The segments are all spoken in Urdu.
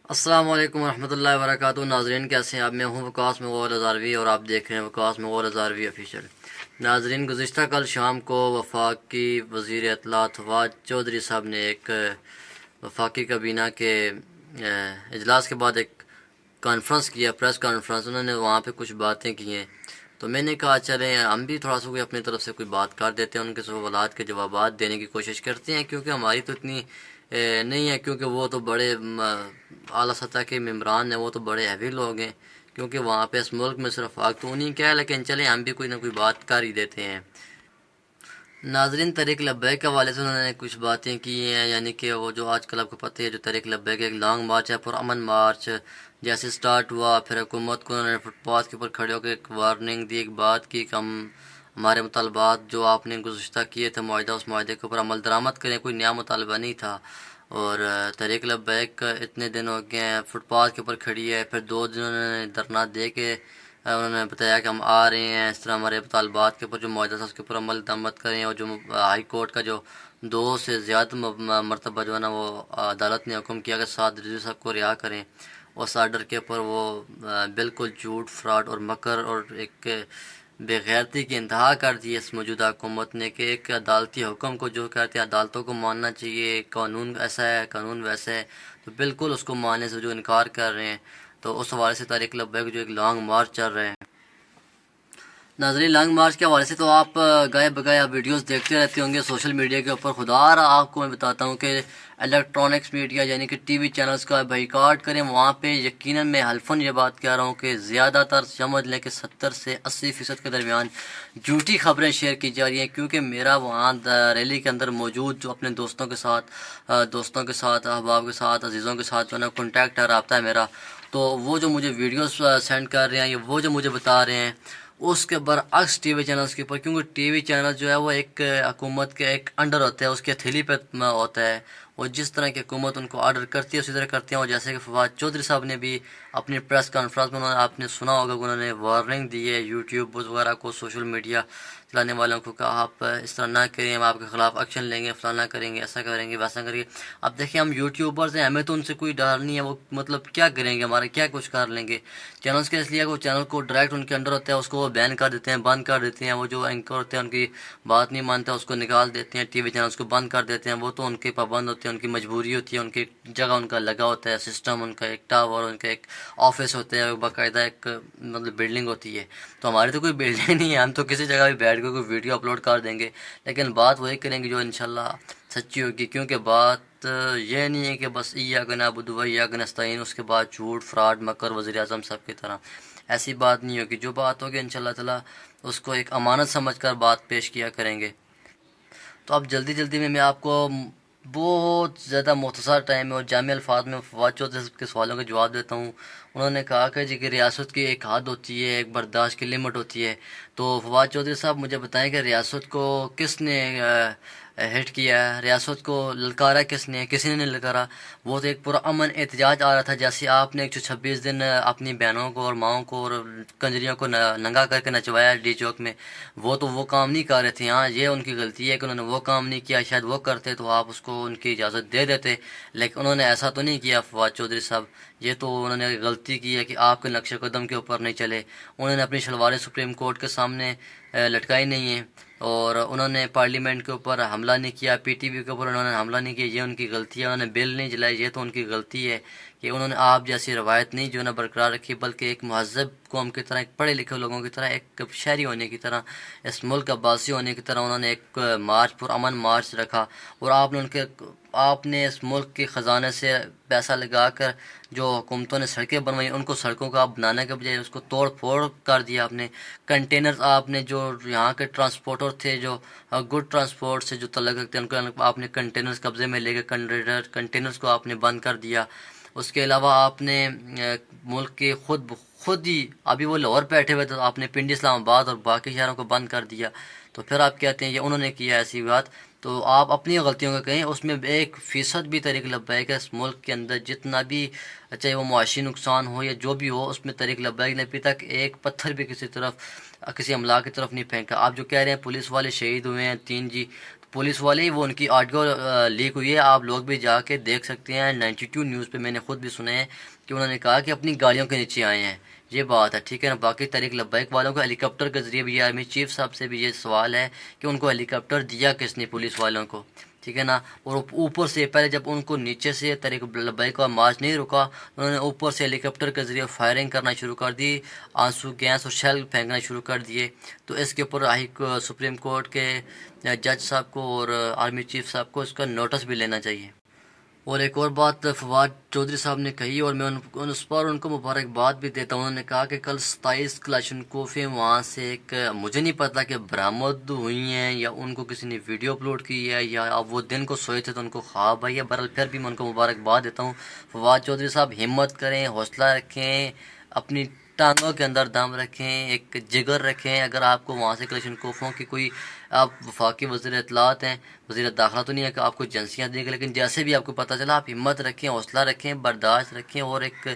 السلام علیکم ورحمۃ اللہ وبرکاتہ ناظرین، کیسے ہیں آپ؟ میں ہوں وقاص مغول ہزاروی اور آپ دیکھ رہے ہیں وقاص مغول ہزاروی آفیشیل۔ ناظرین، گزشتہ کل شام کو وفاقی وزیر اطلاعات فواد چودھری صاحب نے ایک وفاقی کابینہ کے اجلاس کے بعد ایک کانفرنس کیا، پریس کانفرنس۔ انہوں نے وہاں پہ کچھ باتیں کی ہیں، تو میں نے کہا چلیں ہم بھی تھوڑا سا کوئی اپنی طرف سے کوئی بات کر دیتے ہیں، ان کے سوالات کے جوابات دینے کی کوشش کرتے ہیں، کیونکہ ہماری تو اتنی نہیں ہے، کیونکہ وہ تو بڑے اعلیٰ سطح کے ممبران ہیں، وہ تو بڑے ہیوی لوگ ہیں، کیونکہ وہاں پہ اس ملک میں صرف حق تو انہیں کیا ہے، لیکن چلیں ہم بھی کوئی نہ کوئی بات کر ہی دیتے ہیں۔ ناظرین، طریق لبیک کے حوالے سے انہوں نے کچھ باتیں کی ہیں، یعنی کہ وہ جو آج کل آپ کو پتہ ہے جو طریق لبیک ایک لانگ مارچ ہے، پرامن مارچ جیسے سٹارٹ ہوا، پھر حکومت کو انہوں نے فٹ پاتھ کے اوپر کھڑے ہو کے ایک وارننگ دی، ایک بات کی کہ ہم ہمارے مطالبات جو آپ نے گزشتہ کیے تھے معاہدہ، اس معاہدے کے اوپر عمل درآمد کریں، کوئی نیا مطالبہ نہیں تھا۔ اور طریق لبیک اتنے دن ہو گئے ہیں فٹ پاتھ کے اوپر کھڑی ہے، پھر 2 دن انہوں نے دھرنا دے کے انہوں نے بتایا کہ ہم آ رہے ہیں، اس طرح ہمارے مطالبات کے اوپر جو معاہدہ تھا اس کے اوپر عمل درآمد کریں، اور جو ہائی کورٹ کا جو 2 سے زیادہ مرتبہ جو ہے نا وہ عدالت نے حکم کیا کہ 7 رضوی صاحب کو رہا کریں، اس آرڈر کے اوپر وہ بالکل جھوٹ، فراڈ اور مکر اور ایک بے غیرتی کی انتہا کر دی اس موجودہ حکومت نے، کہ ایک عدالتی حکم کو جو کہتے ہیں عدالتوں کو ماننا چاہیے، قانون ایسا ہے قانون ویسا ہے، تو بالکل اس کو ماننے سے جو انکار کر رہے ہیں، تو اس حوالے سے طریق لبیک جو ایک لانگ مارچ چل رہے ہیں۔ ناظرین، لانگ مارچ کے حوالے سے تو آپ گائے بگائے آپ ویڈیوز دیکھتے رہتے ہوں گے سوشل میڈیا کے اوپر۔ خدا رہا آپ کو میں بتاتا ہوں کہ الیکٹرانکس میڈیا یعنی کہ ٹی وی چینلز کا بائیکاٹ کریں، وہاں پہ یقیناً میں حلفاً یہ بات کہہ رہا ہوں کہ زیادہ تر سمجھ لیں کہ 70 سے 80% کے درمیان جھوٹی خبریں شیئر کی جا رہی ہیں، کیونکہ میرا وہاں ریلی کے اندر موجود جو اپنے دوستوں کے ساتھ احباب کے ساتھ عزیزوں کے ساتھ جو ہے نا کانٹیکٹ ہے، رابطہ ہے میرا، تو وہ جو مجھے ویڈیوز سینڈ کر رہے ہیں، یہ وہ جو مجھے بتا رہے ہیں اس کے برعکس ٹی وی چینلز کے اوپر، کیونکہ ٹی وی چینل جو ہے وہ ایک حکومت کے ایک انڈر ہوتا ہے، اس کے ہتھیلی پہ ہوتا ہے، وہ جس طرح کی حکومت ان کو آرڈر کرتی ہے اسی طرح کرتے ہیں۔ اور جیسے کہ فواد چودھری صاحب نے بھی اپنی پریس کانفرنس میں آپ نے سنا ہوگا کہ انہوں نے وارننگ دی ہے یوٹیوب وغیرہ کو، سوشل میڈیا چلانے والوں کو، کہ آپ اس طرح نہ کریں، ہم آپ کے خلاف ایکشن لیں گے، فلانا کریں گے، ایسا کریں گے، ویسا کریں گے۔ اب دیکھیں ہم یوٹیوبرز ہیں، ہمیں تو ان سے کوئی ڈر نہیں ہے، وہ مطلب کیا کریں گے، ہمارے کیا کچھ کر لیں گے۔ چینلز کے اس لیے وہ چینل کو ڈائریکٹ ان کے انڈر ہوتا ہے، اس کو وہ بین کر دیتے ہیں، بند کر دیتے ہیں، وہ جو اینکر ہوتے ہیں ان کی بات نہیں مانتے اس کو نکال دیتے ہیں، ٹی وی چینلز کو بند کر دیتے ہیں، وہ تو ان کے پابند ہوتے ہیں، ان کی مجبوری ہوتی ہے، ان کی جگہ ان کا لگا ہوتا ہے سسٹم، ان کا ایک ٹاور، ان کا ایک آفس ہوتا ہے، باقاعدہ ایک مطلب بلڈنگ ہوتی ہے۔ تو ہماری تو کوئی بلڈنگ نہیں ہے، ہم تو کسی جگہ بھی بیٹھ کے کوئی ویڈیو اپلوڈ کر دیں گے، لیکن بات وہی کریں گے جو انشاءاللہ سچی ہوگی، کیونکہ بات یہ نہیں ہے کہ بس ایاک نعبد و ایاک نستعین اس کے بعد جھوٹ، فراڈ، مکر وزیر اعظم صاحب کی طرح، ایسی بات نہیں ہوگی۔ جو بات ہوگی انشاءاللہ تعالی اس کو ایک امانت سمجھ کر بات پیش کیا کریں گے۔ تو اب جلدی جلدی میں آپ کو بہت زیادہ مختصر ٹائم میں اور جامع الفاظ میں فواد چودھری صاحب کے سوالوں کا جواب دیتا ہوں۔ انہوں نے کہا کہ جی کہ ریاست کی ایک حد ہوتی ہے، ایک برداشت کی لمٹ ہوتی ہے، تو فواد چودھری صاحب مجھے بتائیں کہ ریاست کو کس نے ہٹ کیا ہے، ریاست کو للکارا کس نے، کسی نے نہیں للکارا۔ وہ تو ایک پرامن احتجاج آ رہا تھا، جیسے آپ نے 126 دن اپنی بہنوں کو اور ماؤں کو اور کنجریوں کو ننگا کر کے نچوایا ڈی چوک میں، وہ کام نہیں کر رہے تھے۔ ہاں یہ ان کی غلطی ہے کہ انہوں نے وہ کام نہیں کیا، شاید وہ کرتے تو آپ اس کو ان کی اجازت دے دیتے، لیکن انہوں نے ایسا تو نہیں کیا فواد چودھری صاحب۔ یہ تو انہوں نے غلطی کی ہے کہ آپ کے نقش قدم کے اوپر نہیں چلے، انہوں نے اپنی شلواریں سپریم کورٹ کے سامنے لٹکائی نہیں ہیں، اور انہوں نے پارلیمنٹ کے اوپر حملہ نہیں کیا، پی ٹی وی کے اوپر انہوں نے حملہ نہیں کیا، یہ ان کی غلطی ہے۔ انہوں نے بل نہیں جلائی، یہ تو ان کی غلطی ہے کہ انہوں نے آپ جیسی روایت نہیں جو ہے نا برقرار رکھی، بلکہ ایک مہذب قوم کی طرح، ایک پڑھے لکھے لوگوں کی طرح، ایک شہری ہونے کی طرح، اس ملک کا باسی ہونے کی طرح انہوں نے ایک مارچ پرامن مارچ رکھا، اور آپ نے اس ملک کے خزانے سے پیسہ لگا کر جو حکومتوں نے سڑکیں بنوائی، ان کو سڑکوں کا آپ بنانے کے بجائے اس کو توڑ پھوڑ کر دیا آپ نے۔ کنٹینرز آپ نے جو یہاں کے ٹرانسپورٹر تھے، جو گڈ ٹرانسپورٹ سے جو تعلق رکھتے ہیں، ان کو آپ نے کنٹینرز قبضے میں لے کے کنٹینرز کو آپ نے بند کر دیا۔ اس کے علاوہ آپ نے ملک کے خود ہی ابھی وہ لاہور بیٹھے ہوئے تھے، آپ نے پنڈی، اسلام آباد اور باقی شہروں کو بند کر دیا، تو پھر آپ کہتے ہیں یہ انہوں نے کیا ایسی بات؟ تو آپ اپنی غلطیوں کا کہیں، اس میں 1% بھی طریق لبیک ہے اس ملک کے اندر، جتنا بھی چاہے وہ معاشی نقصان ہو یا جو بھی ہو، اس میں طریق لبیک نے ابھی تک ایک پتھر بھی کسی طرف، کسی املاک کی طرف نہیں پھینکا۔ آپ جو کہہ رہے ہیں پولیس والے شہید ہوئے ہیں 3 جی، پولیس والے ہی وہ ان کی آڈیو لیک ہوئی ہے، آپ لوگ بھی جا کے دیکھ سکتے ہیں۔ 92 نیوز پہ میں نے خود بھی سنا ہے کہ انہوں نے کہا کہ اپنی گاڑیوں کے نیچے آئے ہیں، یہ بات ہے، ٹھیک ہے نا۔ باقی طریق لبیک والوں کو ہیلی کاپٹر کے ذریعے بھی، آرمی چیف صاحب سے بھی یہ سوال ہے کہ ان کو ہیلی کاپٹر دیا کس نے پولیس والوں کو، ٹھیک ہے نا۔ اور اوپر سے پہلے جب ان کو نیچے سے طریق لبیک کا مارچ نہیں رکا، انہوں نے اوپر سے ہیلی کاپٹر کے ذریعے فائرنگ کرنا شروع کر دی، آنسو گیس اور شیل پھینکنا شروع کر دیے۔ تو اس کے اوپر سپریم کورٹ کے جج صاحب کو اور آرمی چیف صاحب کو اس کا نوٹس بھی لینا چاہیے۔ اور ایک اور بات فواد چودھری صاحب نے کہی، اور میں اس پر ان کو مبارکباد بھی دیتا ہوں۔ انہوں نے کہا کہ کل 27 کلاشنکوفیں وہاں سے ایک، مجھے نہیں پتا کہ برآمد ہوئی ہیں یا ان کو کسی نے ویڈیو اپلوڈ کی ہے یا اب وہ دن کو سوئے تھے تو ان کو خواب آئی ہے، بہرحال پھر بھی میں ان کو مبارکباد دیتا ہوں۔ فواد چودھری صاحب ہمت کریں، حوصلہ رکھیں، اپنی ٹانگوں کے اندر دم رکھیں، ایک جگر رکھیں۔ اگر آپ کو وہاں سے کلاشنکوفوں کی کوئی، آپ وفاقی وزیر اطلاعات ہیں، وزیر داخلہ تو نہیں ہے کہ آپ کو ایجنسیاں دیں گے، لیکن جیسے بھی آپ کو پتہ چلا آپ ہمت رکھیں، حوصلہ رکھیں، برداشت رکھیں، اور ایک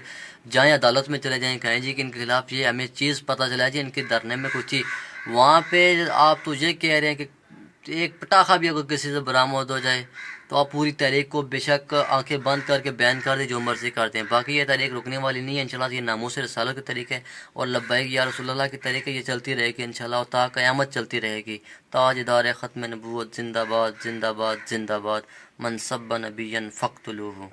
جائیں عدالت میں چلے جائیں، کہیں جی کہ ان کے خلاف یہ ہمیں چیز پتہ چلا جی ان کے دھرنے میں کچھ تھی، وہاں پہ آپ تو یہ کہہ رہے ہیں کہ ایک پٹاخہ بھی اگر کسی سے برآمد ہو جائے تو آپ پوری تحریک کو بے شک آنکھیں بند کر کے بین کر دیں، جو مرضی کرتے ہیں۔ باقی یہ تحریک رکنے والی نہیں ہے انشاءاللہ، یہ ناموس رسالت کی تحریک ہے اور لبیک یا رسول اللہ کی تحریک ہے، یہ چلتی رہے گی انشاءاللہ، اور تا قیامت چلتی رہے گی۔ تاجدار ختم نبوت زندہ باد، زندہ باد، زندہ باد، من سب نبیا فاقتلوہ۔